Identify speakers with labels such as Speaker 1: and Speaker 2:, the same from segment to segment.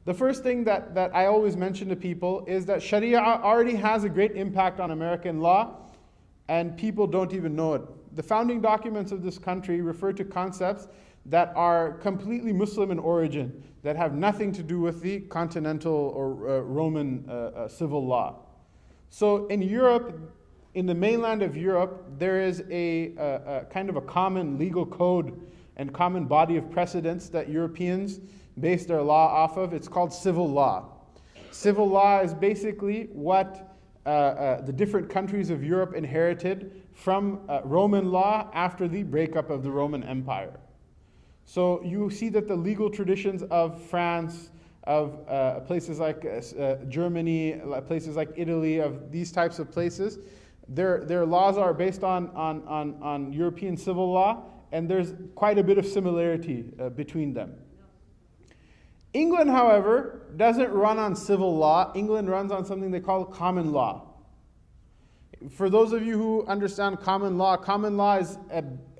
Speaker 1: The first thing that I always mention to people is that Sharia already has a great impact on American law, and people don't even know it. The founding documents of this country refer to concepts that are completely Muslim in origin, that have nothing to do with the continental or Roman civil law. So in Europe, in the mainland of Europe, there is a kind of a common legal code and common body of precedents that Europeans base their law off of. It's called civil law. Civil law is basically what the different countries of Europe inherited from Roman law after the breakup of the Roman Empire. So you see that the legal traditions of France, of places like Germany, places like Italy, of these types of places, their laws are based on European civil law, and there's quite a bit of similarity between them. England, however, doesn't run on civil law. England runs on something they call common law. For those of you who understand common law is,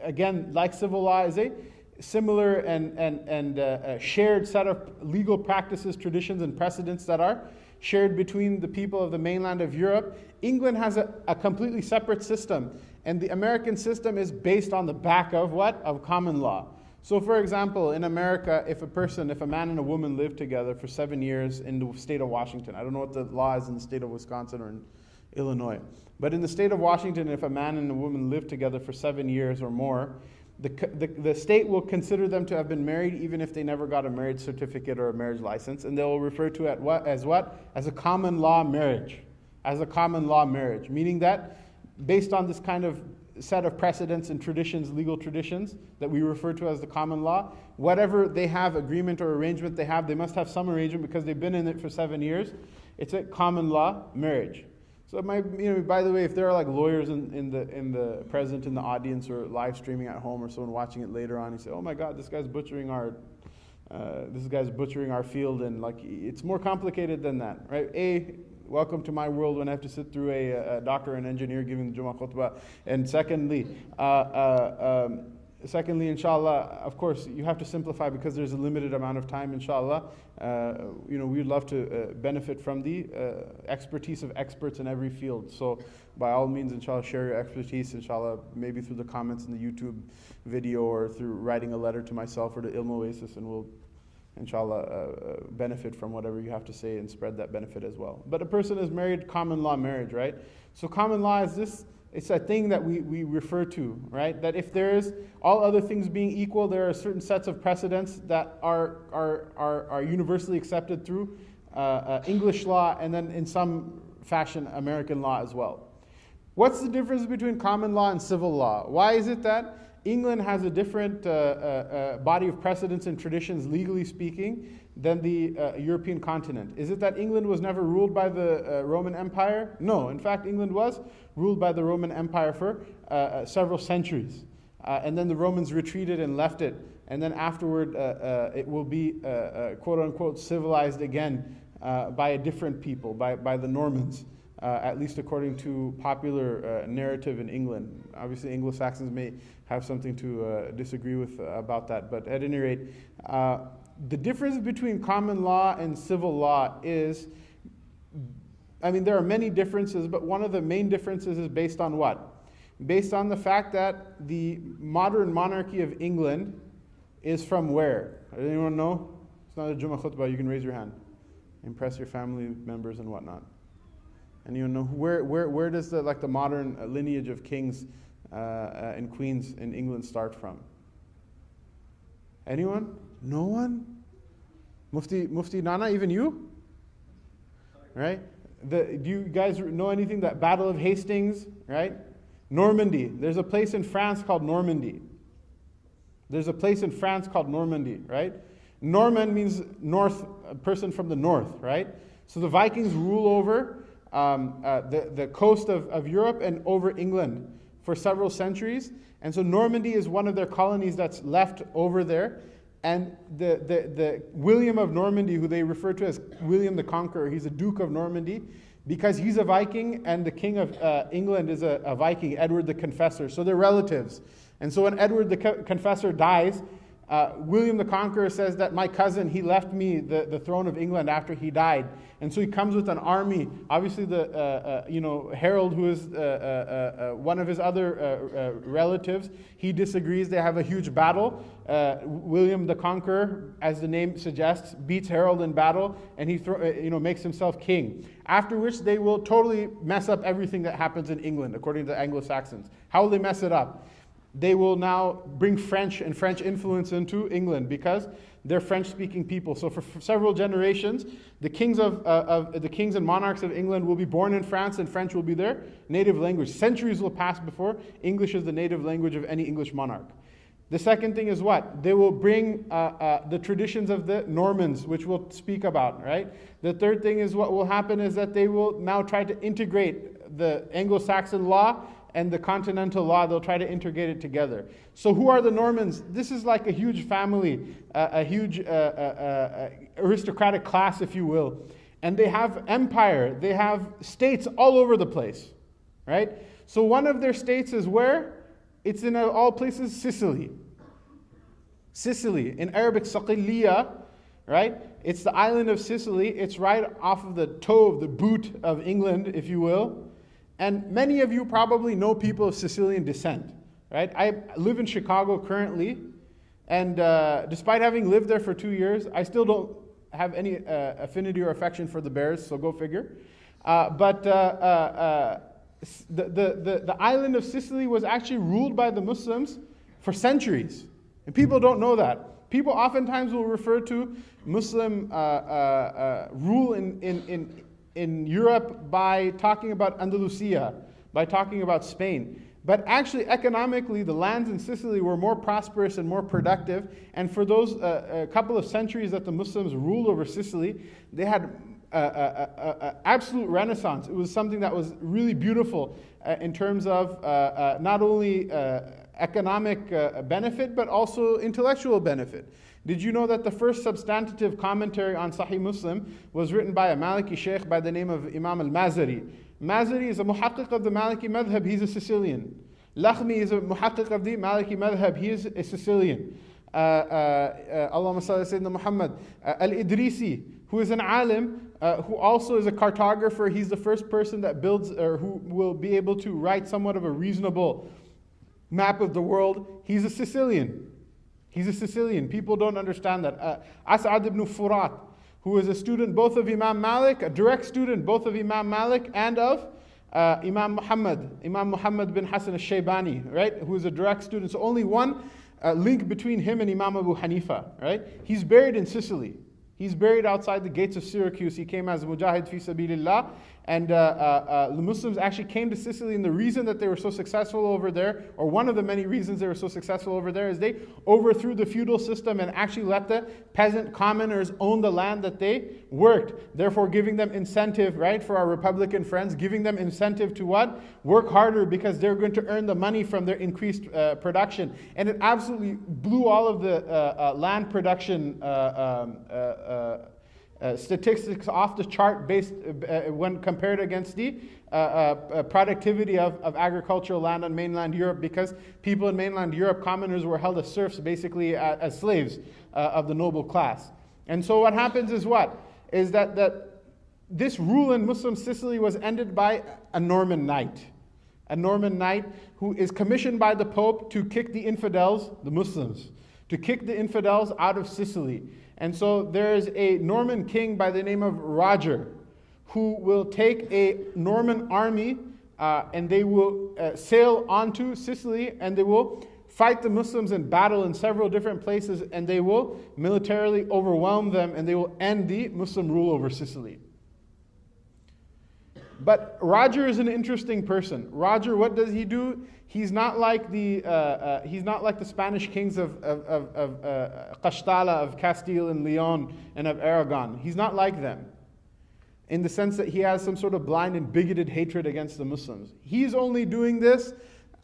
Speaker 1: again, like civil law, is a similar and shared set of legal practices, traditions, and precedents that are shared between the people of the mainland of Europe. England has a completely separate system, and the American system is based on the back of what? Of common law. So for example, in America, if a man and a woman live together for 7 years in the state of Washington, I don't know what the law is in the state of Wisconsin or in Illinois, but in the state of Washington, if a man and a woman live together for 7 years or more, the state will consider them to have been married even if they never got a marriage certificate or a marriage license, and they will refer to it as a common law marriage. As a common law marriage, meaning that based on this kind of set of precedents and traditions, legal traditions, that we refer to as the common law, whatever they have, agreement or arrangement they must have some arrangement because they've been in it for 7 years. It's a common law marriage. So it might, by the way, if there are like lawyers in the present in the audience or live streaming at home or someone watching it later on, you say, "Oh my God, this guy's butchering our field," and like it's more complicated than that, right? Welcome to my world when I have to sit through a doctor and engineer giving the Jummah khutbah. And secondly, inshallah, of course, you have to simplify because there's a limited amount of time, inshallah. We'd love to benefit from the expertise of experts in every field. So by all means, inshallah, share your expertise, inshallah, maybe through the comments in the YouTube video or through writing a letter to myself or to Ilm Oasis, and we'll inshallah, benefit from whatever you have to say and spread that benefit as well. But a person is married, common law marriage, right? So common law is this, it's a thing that we refer to, right? That if there is, all other things being equal, there are certain sets of precedents that are universally accepted through English law and then in some fashion American law as well. What's the difference between common law and civil law? Why is it that England has a different body of precedents and traditions, legally speaking, than the European continent? Is it that England was never ruled by the Roman Empire? No, in fact, England was ruled by the Roman Empire for several centuries. And then the Romans retreated and left it. And then afterward, it will be, quote unquote, civilized again by a different people, by the Normans. At least according to popular narrative in England. Obviously, Anglo-Saxons may have something to disagree with about that. But at any rate, the difference between common law and civil law is, there are many differences, but one of the main differences is based on what? Based on the fact that the modern monarchy of England is from where? Does anyone know? It's not a Jummah khutbah, you can raise your hand. Impress your family members and whatnot. And you know where does the modern lineage of kings and queens in England start from? Anyone? No one? Mufti Nana, even you? Right? Do you guys know anything? That Battle of Hastings, right? Normandy. There's a place in France called Normandy. Right? Norman means north, a person from the north, right? So the Vikings rule over the coast of Europe and over England for several centuries. And so Normandy is one of their colonies that's left over there. And the William of Normandy, who they refer to as William the Conqueror, he's a Duke of Normandy because he's a Viking, and the King of England is a Viking, Edward the Confessor. So they're relatives. And so when Edward the Confessor dies, William the Conqueror says that my cousin, he left me the throne of England after he died. And so he comes with an army. Obviously, Harold, who is one of his other relatives, he disagrees. They have a huge battle. William the Conqueror, as the name suggests, beats Harold in battle, and he makes himself king. After which they will totally mess up everything that happens in England, according to the Anglo-Saxons. How will they mess it up? They will now bring French and French influence into England because they're French-speaking people. So for several generations, the kings the kings and monarchs of England will be born in France, and French will be their native language. Centuries will pass before English is the native language of any English monarch. The second thing is what? They will bring the traditions of the Normans, which we'll speak about, right? The third thing is what will happen is that they will now try to integrate the Anglo-Saxon law and the continental law. They'll try to integrate it together. So who are the Normans? This is like a huge family, a huge aristocratic class, if you will. And they have empire. They have states all over the place, right? So one of their states is where? It's in all places, Sicily. Sicily, in Arabic, Saqiliya, right? It's the island of Sicily. It's right off of the toe of the boot of England, if you will. And many of you probably know people of Sicilian descent, right? I live in Chicago currently, and despite having lived there for 2 years, I still don't have any affinity or affection for the Bears, so go figure. But the island of Sicily was actually ruled by the Muslims for centuries, and people don't know that. People oftentimes will refer to Muslim rule in Europe by talking about Andalusia, by talking about Spain. But actually, economically, the lands in Sicily were more prosperous and more productive. And for those a couple of centuries that the Muslims ruled over Sicily, they had absolute renaissance. It was something that was really beautiful in terms of not only economic benefit, but also intellectual benefit. Did you know that the first substantive commentary on Sahih Muslim was written by a Maliki sheikh by the name of Imam al-Mazari? Mazari is a muhaqqiq of the Maliki madhab, he's a Sicilian. Lakhmi is a muhaqqiq of the Maliki madhab, he is a Sicilian. Allahumma salli Sayyidina Muhammad. Al-Idrisi, who is an alim, who also is a cartographer, he's the first person that builds, or who will be able to write somewhat of a reasonable map of the world. He's a Sicilian. He's a Sicilian. People don't understand that. As'ad ibn Furat, who is a student both of Imam Malik, a direct student both of Imam Malik and of Imam Muhammad bin Hassan al-Shaybani, right? Who is a direct student. So only one link between him and Imam Abu Hanifa, right? He's buried in Sicily. He's buried outside the gates of Syracuse. He came as a mujahid fi sabilillah. And the Muslims actually came to Sicily, and the reason that they were so successful over there, or one of the many reasons they were so successful over there, is they overthrew the feudal system and actually let the peasant commoners own the land that they worked. Therefore giving them incentive, right, for our Republican friends, giving them incentive to what? Work harder, because they're going to earn the money from their increased production. And it absolutely blew all of the land production statistics off the chart based when compared against the productivity of agricultural land on mainland Europe, because people in mainland Europe, commoners, were held as serfs, basically as slaves of the noble class. And so what happens is what? Is that this rule in Muslim Sicily was ended by a Norman knight. A Norman knight who is commissioned by the Pope to kick the infidels, the Muslims, to kick the infidels out of Sicily. And so there is a Norman king by the name of Roger, who will take a Norman army and they will sail onto Sicily, and they will fight the Muslims in battle in several different places, and they will militarily overwhelm them, and they will end the Muslim rule over Sicily. But Roger is an interesting person. Roger, what does he do? He's not like the Spanish kings of Castilla, of Castile and Leon, and of Aragon. He's not like them, in the sense that he has some sort of blind and bigoted hatred against the Muslims. He's only doing this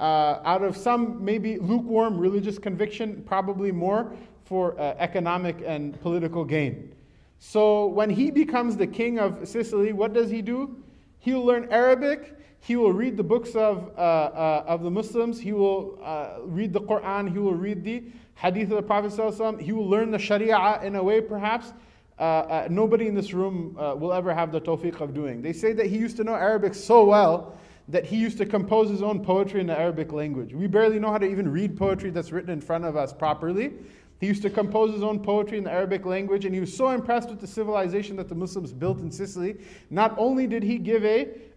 Speaker 1: out of some maybe lukewarm religious conviction, probably more for economic and political gain. So when he becomes the king of Sicily, what does he do? He'll learn Arabic, He will read the books of the Muslims. He will read the Quran. He will read the Hadith of the Prophet ﷺ. He will learn the Sharia in a way perhaps nobody in this room will ever have the tawfiq of doing. They say that he used to know Arabic so well that he used to compose his own poetry in the Arabic language. We barely know how to even read poetry that's written in front of us properly. He used to compose his own poetry in the Arabic language, and he was so impressed with the civilization that the Muslims built in Sicily. Not only did he give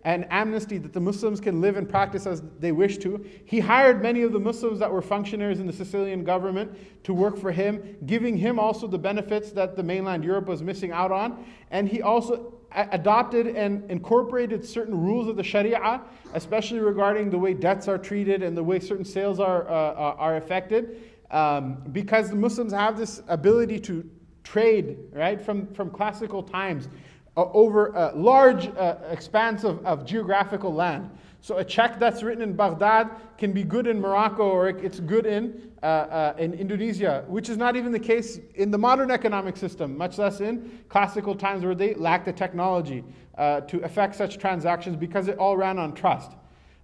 Speaker 1: an amnesty that the Muslims can live and practice as they wish to, he hired many of the Muslims that were functionaries in the Sicilian government to work for him, giving him also the benefits that the mainland Europe was missing out on. And he also adopted and incorporated certain rules of the Sharia, especially regarding the way debts are treated and the way certain sales are affected. Because the Muslims have this ability to trade, right, from classical times over a large expanse of geographical land. So a check that's written in Baghdad can be good in Morocco, or it's good in Indonesia, which is not even the case in the modern economic system, much less in classical times where they lacked the technology to effect such transactions because it all ran on trust.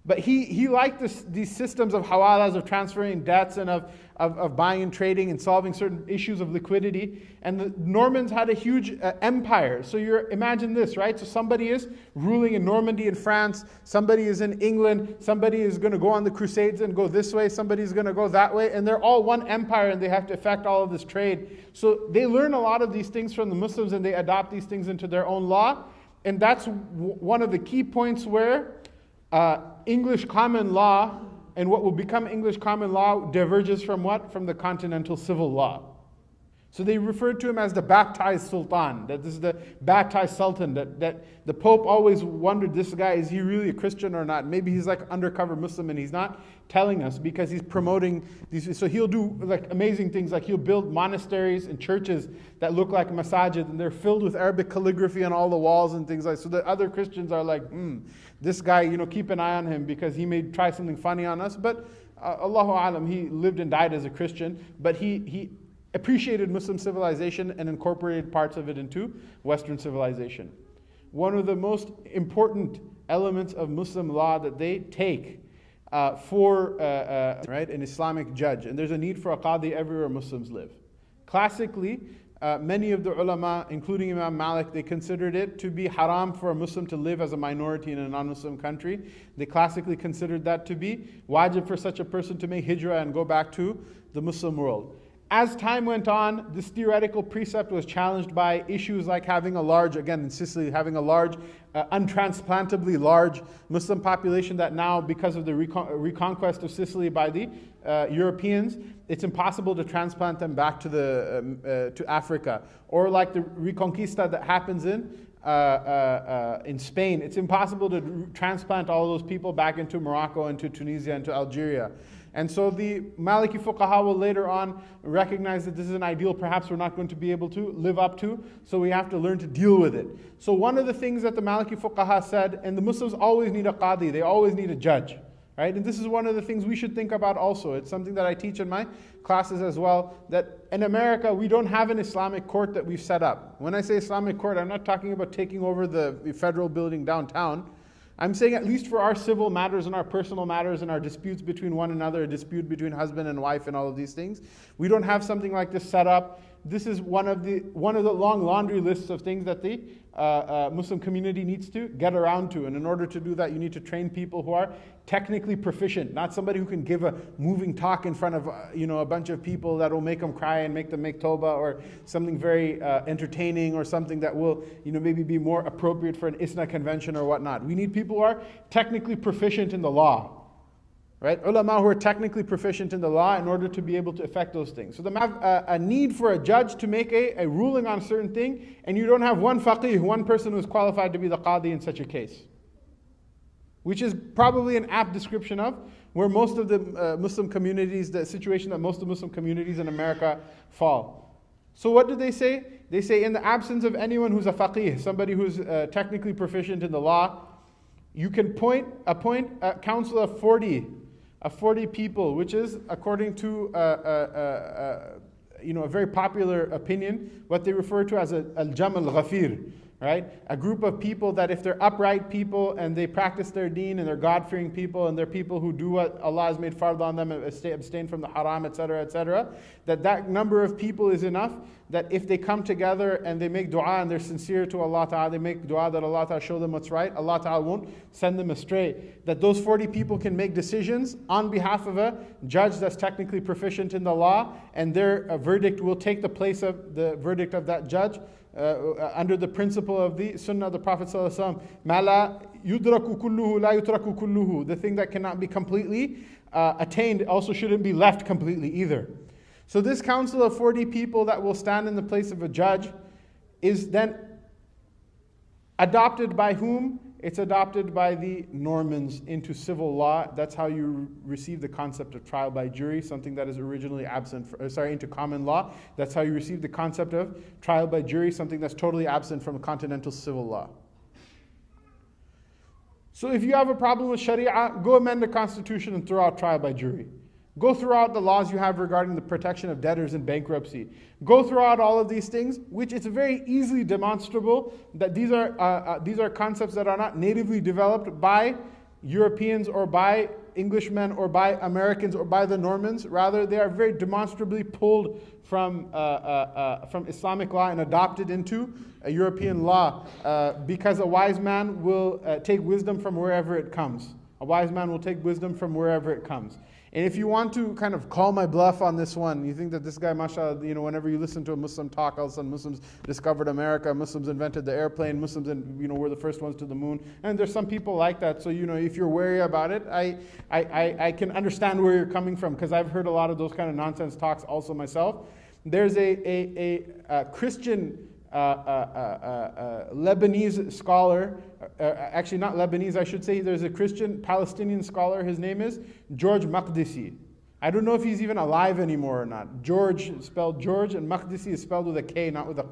Speaker 1: But he liked these systems of hawalas, of transferring debts and of buying and trading and solving certain issues of liquidity. And the Normans had a huge empire. So imagine this, right? So somebody is ruling in Normandy in France, somebody is in England, somebody is going to go on the Crusades and go this way, somebody is going to go that way, and they're all one empire and they have to affect all of this trade. So they learn a lot of these things from the Muslims and they adopt these things into their own law. And that's one of the key points where English common law and what will become English common law diverges from what? From the continental civil law. So they referred to him as the baptized sultan, that this is the baptized sultan, that the Pope always wondered, this guy, is he really a Christian or not? Maybe he's like undercover Muslim and he's not telling us because he's promoting these. So he'll do like amazing things, like he'll build monasteries and churches that look like masajid and they're filled with Arabic calligraphy on all the walls and things like that. So the other Christians are like, this guy, keep an eye on him because he may try something funny on us. But Allahu Alam, he lived and died as a Christian, but he appreciated Muslim civilization and incorporated parts of it into Western civilization. One of the most important elements of Muslim law that they take for an Islamic judge, and there's a need for a qadi everywhere Muslims live. Classically, many of the ulama, including Imam Malik, they considered it to be haram for a Muslim to live as a minority in a non-Muslim country. They classically considered that to be wajib for such a person to make hijrah and go back to the Muslim world. As time went on, this theoretical precept was challenged by issues like having a large, again in Sicily, having a large, untransplantably large Muslim population that now, because of the reconquest of Sicily by the Europeans, it's impossible to transplant them back to Africa. Or like the Reconquista that happens in Spain, it's impossible to transplant all those people back into Morocco, into Tunisia, into Algeria. And so the Maliki fuqaha will later on recognize that this is an ideal perhaps we're not going to be able to live up to, so we have to learn to deal with it. So one of the things that the Maliki fuqaha said, and the Muslims always need a qadi, they always need a judge, right? And this is one of the things we should think about also. It's something that I teach in my classes as well, that in America we don't have an Islamic court that we've set up. When I say Islamic court, I'm not talking about taking over the federal building downtown. I'm saying at least for our civil matters and our personal matters and our disputes between one another, a dispute between husband and wife and all of these things, we don't have something like this set up. This is one of the long laundry lists of things that the Muslim community needs to get around to. And in order to do that, you need to train people who are technically proficient, not somebody who can give a moving talk in front of a bunch of people that will make them cry and make them make tawbah, or something very entertaining, or something that will maybe be more appropriate for an ISNA convention or whatnot. We need people who are technically proficient in the law. Right? Ulama who are technically proficient in the law in order to be able to effect those things. So they have a need for a judge to make a ruling on a certain thing, and you don't have one faqih, one person who is qualified to be the qadi in such a case. Which is probably an apt description of where most of the Muslim communities, the situation that most of the Muslim communities in America fall. So what do they say? They say in the absence of anyone who's a faqih, somebody who's technically proficient in the law, you can appoint a council of 40 people, which is, according to a very popular opinion, what they refer to as al-jam al-ghafir, right? A group of people that if they're upright people and they practice their deen and they're God-fearing people and they're people who do what Allah has made fard on them and abstain from the haram, etc., that number of people is enough that if they come together and they make dua and they're sincere to Allah Ta'ala, they make dua that Allah Ta'ala show them what's right, Allah Ta'ala won't send them astray. That those 40 people can make decisions on behalf of a judge that's technically proficient in the law, and their verdict will take the place of the verdict of that judge under the principle of the Sunnah of the Prophet ﷺ. Ma la yudraku kulluhu la yutraku kulluhu. The thing that cannot be completely attained also shouldn't be left completely either. So this council of 40 people that will stand in the place of a judge is then adopted by whom? It's adopted by the Normans into civil law. That's how you receive the concept of trial by jury, something that is originally absent, into common law. That's how you receive the concept of trial by jury, something that's totally absent from continental civil law. So if you have a problem with Sharia, go amend the constitution and throw out trial by jury. Go through out the laws you have regarding the protection of debtors in bankruptcy. Go through out all of these things, which it's very easily demonstrable that these are concepts that are not natively developed by Europeans or by Englishmen or by Americans or by the Normans. Rather, they are very demonstrably pulled from Islamic law and adopted into a European law because a wise man will take wisdom from wherever it comes. A wise man will take wisdom from wherever it comes. And if you want to kind of call my bluff on this one, you think that this guy, mashallah, whenever you listen to a Muslim talk, all of a sudden Muslims discovered America, Muslims invented the airplane, Muslims were the first ones to the moon. And there's some people like that. So, if you're wary about it, I can understand where you're coming from, because I've heard a lot of those kind of nonsense talks also myself. There's a Christian Lebanese scholar, actually not Lebanese, I should say. There's a Christian Palestinian scholar. His name is George Maqdisi. I don't know if he's even alive anymore or not. George is spelled George, and Maqdisi is spelled with a K, not with a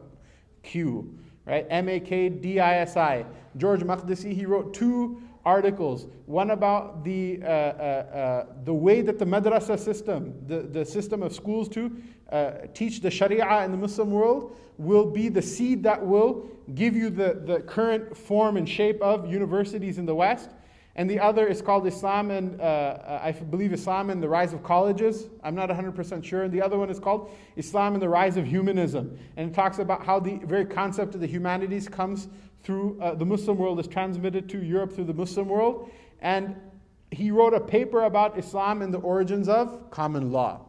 Speaker 1: Q, right? Makdisi. George Maqdisi, he wrote 2 articles. One about the way that the madrasa system, the system of schools to teach the Sharia in the Muslim world, will be the seed that will give you the current form and shape of universities in the West. And the other is called Islam and I believe Islam and the Rise of Colleges. I'm not 100% sure. And the other one is called Islam and the Rise of Humanism. And it talks about how the very concept of the humanities comes through the Muslim world, is transmitted to Europe through the Muslim world. And he wrote a paper about Islam and the origins of common law.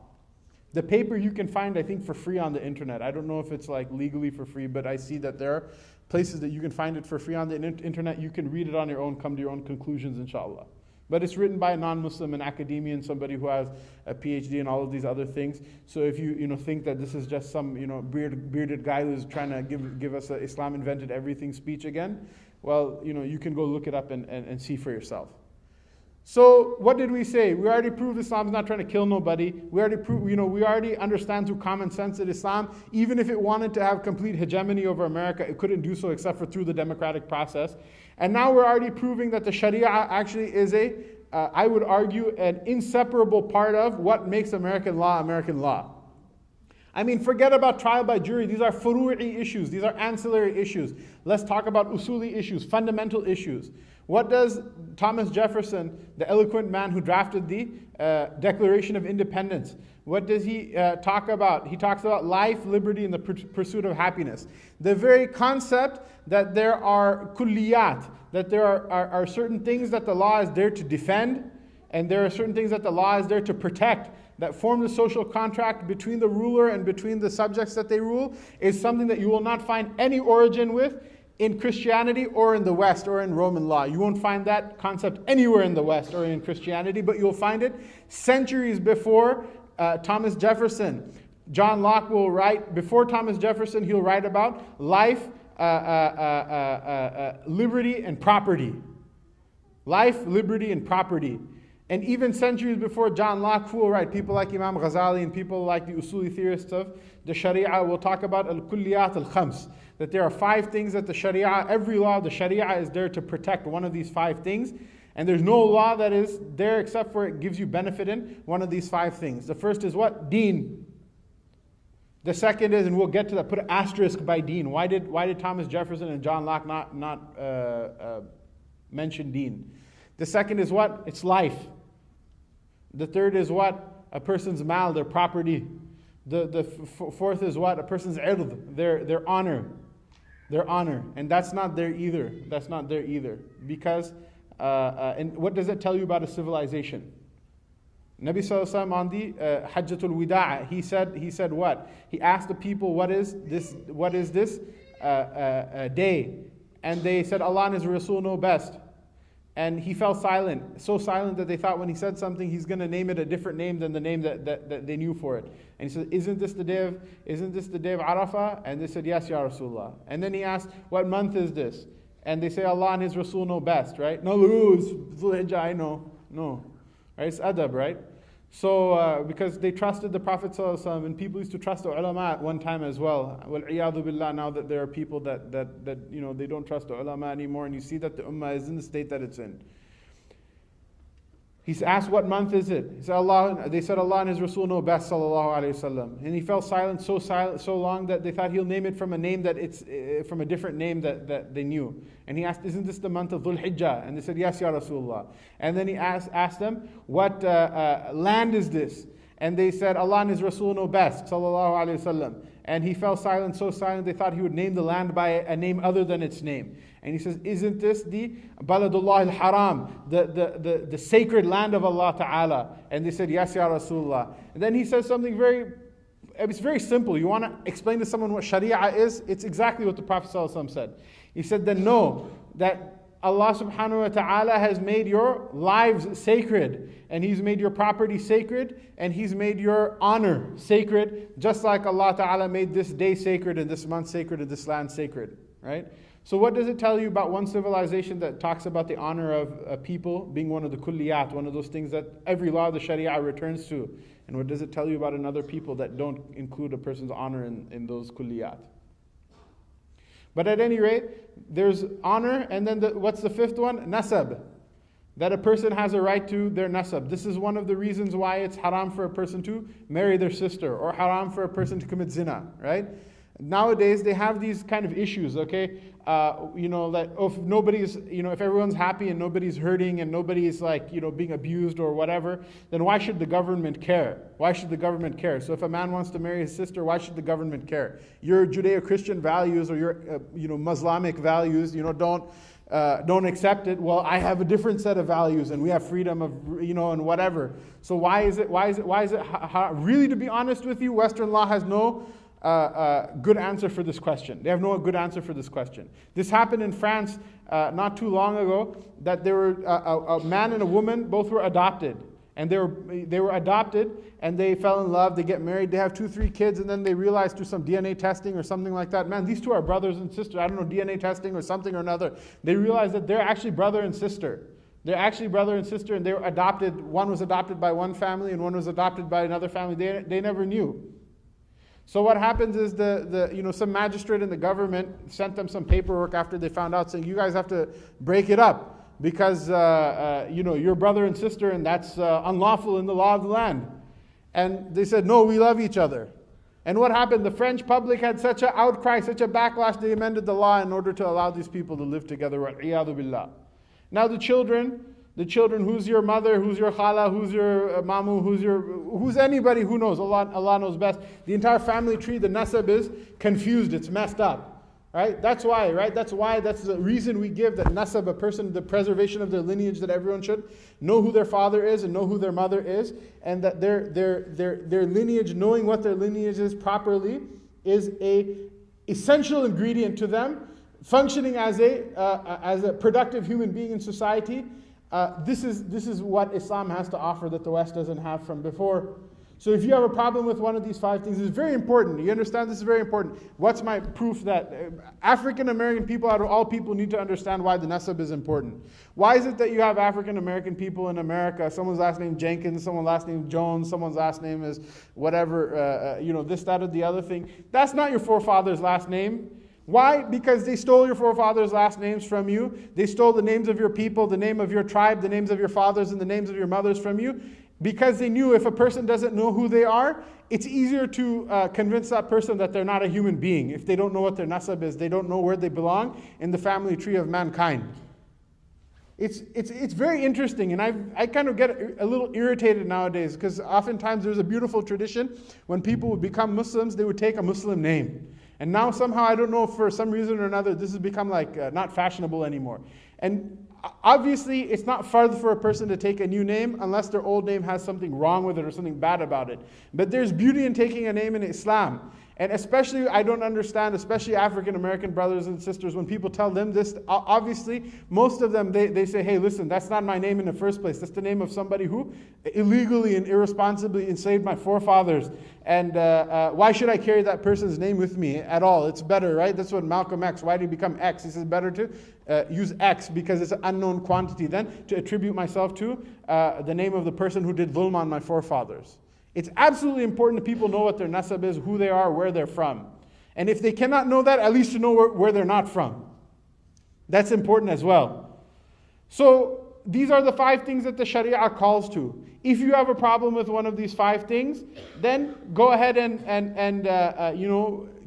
Speaker 1: The paper you can find, I think, for free on the internet. I don't know if it's like legally for free, but I see that there are places that you can find it for free on the internet. You can read it on your own, come to your own conclusions, inshallah. But it's written by a non-Muslim, an academician, somebody who has a PhD and all of these other things. So if you think that this is just some bearded guy who's trying to give us a Islam invented everything speech again, well, you can go look it up and see for yourself. So what did we say? We already proved Islam's not trying to kill nobody. We already understand through common sense that Islam, even if it wanted to have complete hegemony over America, it couldn't do so except for through the democratic process. And now we're already proving that the Sharia actually is I would argue, an inseparable part of what makes American law American law. I mean, forget about trial by jury. These are furu'i issues. These are ancillary issues. Let's talk about usuli issues, fundamental issues. What does Thomas Jefferson, the eloquent man who drafted the Declaration of Independence, what does he talk about? He talks about life, liberty, and the pursuit of happiness. The very concept that there are kulliyat, that there are certain things that the law is there to defend, and there are certain things that the law is there to protect, that form the social contract between the ruler and between the subjects that they rule, is something that you will not find any origin with in Christianity or in the West or in Roman law. You won't find that concept anywhere in the West or in Christianity, but you'll find it centuries before Thomas Jefferson. John Locke will write, before Thomas Jefferson, he'll write about life, liberty, and property. Life, liberty, and property. And even centuries before John Locke, who will write, people like Imam Ghazali and people like the usuli theorists of the Sharia will talk about al-kulliyat al-khams, that there are 5 things that the Sharia, every law of the Sharia is there to protect one of these 5 things. And there's no law that is there except for it gives you benefit in one of these 5 things. The first is what? Deen. The second is, and we'll get to that, put an asterisk by deen. Why did Thomas Jefferson and John Locke not mention deen? The second is what? It's life. The third is what? A person's mal, their property. The fourth is what? A person's ird, their honor. Their honor. And that's not there either. That's not there either. Because, and what does it tell you about a civilization? Nabi Sallallahu Alaihi Wasallam on the Hajjatul Wida', he said what? He asked the people, what is this day? And they said, Allah and His Rasul know best. And he fell silent, so silent that they thought when he said something, he's going to name it a different name than the name that they knew for it. And he said, isn't this the day of Arafah? And they said, yes, Ya Rasulullah. And then he asked, what month is this? And they say, Allah and His Rasul know best, right? No, it's Dhul Hijjah, I know. No. Right? It's adab, right? So, because they trusted the Prophet ﷺ, and people used to trust the ulama at one time as well. Wal-iyadhu billah, now that there are people that they don't trust the ulama anymore, and you see that the ummah is in the state that it's in. He's asked, what month is it? He said, they said, Allah and His Rasul know best, sallallahu alayhi wasallam. And he fell silent so long that they thought he'll name it from a name that it's from a different name that they knew. And he asked, isn't this the month of Dhul Hijjah? And they said, yes, Ya Rasulullah. And then he asked them, what land is this? And they said, Allah and His Rasul know best, sallallahu alayhi wasallam. And he fell silent, so silent they thought he would name the land by a name other than its name. And he says, isn't this the Baladullah al-Haram, the sacred land of Allah Ta'ala? And they said, yes, Ya Rasulullah. And then he says something it's very simple. You want to explain to someone what Sharia is? It's exactly what the Prophet ﷺ said. He said, then know that Allah subhanahu wa ta'ala has made your lives sacred, and He's made your property sacred, and He's made your honor sacred, just like Allah ta'ala made this day sacred, and this month sacred, and this land sacred, right? So what does it tell you about one civilization that talks about the honor of people being one of the kulliyat, one of those things that every law of the Sharia returns to? And what does it tell you about another people that don't include a person's honor in those kulliyat? But at any rate, there's honor, and then what's the fifth one? Nasab. That a person has a right to their nasab. This is one of the reasons why it's haram for a person to marry their sister, or haram for a person to commit zina, right? Nowadays, they have these kind of issues, okay? That if nobody's, if everyone's happy and nobody's hurting and nobody's being abused or whatever, then why should the government care? Why should the government care? So if a man wants to marry his sister, why should the government care? Your Judeo-Christian values or your, Muslimic values, don't accept it. Well, I have a different set of values and we have freedom of, and whatever. So why is it really, to be honest with you, Western law has no good answer for this question. They have no good answer for this question. This happened in France not too long ago, that there were a man and a woman, both were adopted. And they were adopted, and they fell in love, they get married, they have 2-3 kids, and then they realize through some DNA testing or something like that, man, these two are brothers and sisters, I don't know, DNA testing or something or another. They realize that they're actually brother and sister. They're actually brother and sister, and they were adopted. One was adopted by one family, and one was adopted by another family. They never knew. So what happens is some magistrate in the government sent them some paperwork after they found out, saying, you guys have to break it up because you're brother and sister, and that's unlawful in the law of the land. And they said, no, we love each other. And what happened? The French public had such an outcry, such a backlash, they amended the law in order to allow these people to live together. Wal-iyadhu billah. Now the children, who's your mother, who's your khala, who's your mamu, who's anybody, who knows? Allah knows best. The entire family tree, the nasab, is confused, it's messed up. Right? That's why, right? That's the reason we give that nasab, a person, the preservation of their lineage, that everyone should know who their father is and know who their mother is, and that their lineage, knowing what their lineage is properly, is a essential ingredient to them functioning as a productive human being in society. This is what Islam has to offer that the West doesn't have from before. So if you have a problem with one of these 5 things, it's very important. You understand this is very important. What's my proof that African American people, out of all people, need to understand why the nasab is important? Why is it that you have African American people in America, someone's last name Jenkins, someone's last name Jones, someone's last name is whatever, this, that, or the other thing? That's not your forefather's last name. Why? Because they stole your forefathers' last names from you. They stole the names of your people, the name of your tribe, the names of your fathers, and the names of your mothers from you. because they knew if a person doesn't know who they are, it's easier to convince that person that they're not a human being. If they don't know what their nasab is, they don't know where they belong in the family tree of mankind. It's very interesting, and I kind of get a little irritated nowadays, because oftentimes there's a beautiful tradition when people would become Muslims, they would take a Muslim name. And now somehow, I don't know, for some reason or another, this has become like not fashionable anymore. And obviously, it's not fard for a person to take a new name unless their old name has something wrong with it or something bad about it. But there's beauty in taking a name in Islam. And especially, I don't understand, especially African American brothers and sisters, when people tell them this, obviously, most of them, they say, hey, listen, that's not my name in the first place. That's the name of somebody who illegally and irresponsibly enslaved my forefathers. And why should I carry that person's name with me at all? It's better, right? That's what Malcolm X, why did he become X? He says better to use X because it's an unknown quantity than to attribute myself to the name of the person who did dhulm on my forefathers. It's absolutely important that people know what their nasab is, who they are, where they're from. And if they cannot know that, at least to know where they're not from. That's important as well. So these are the 5 things that the Sharia calls to. If you have a problem with one of these 5 things, then go ahead and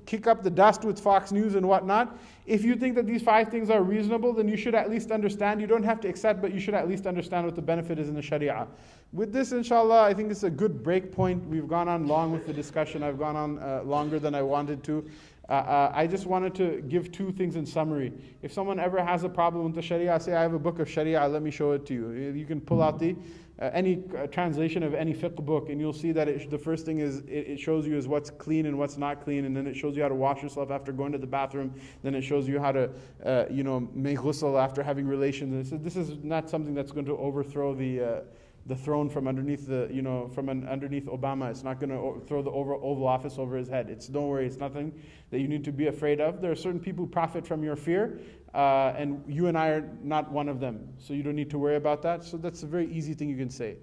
Speaker 1: kick up the dust with Fox News and whatnot. If you think that these 5 things are reasonable, then you should at least understand. You don't have to accept, but you should at least understand what the benefit is in the Sharia. With this, inshallah, I think it's a good break point. We've gone on long with the discussion. I've gone on longer than I wanted to. I just wanted to give 2 things in summary. If someone ever has a problem with the Sharia, say, I have a book of Sharia, let me show it to you. You can pull out any translation of any fiqh book, and you'll see that the first thing is it shows you is what's clean and what's not clean, and then it shows you how to wash yourself after going to the bathroom. Then it shows you how to make ghusl after having relations. And this is not something that's going to overthrow the throne from underneath underneath Obama. It's not going to throw the Oval Office over his head. Don't worry, it's nothing that you need to be afraid of. There are certain people who profit from your fear, and you and I are not one of them. So you don't need to worry about that. So that's a very easy thing you can say.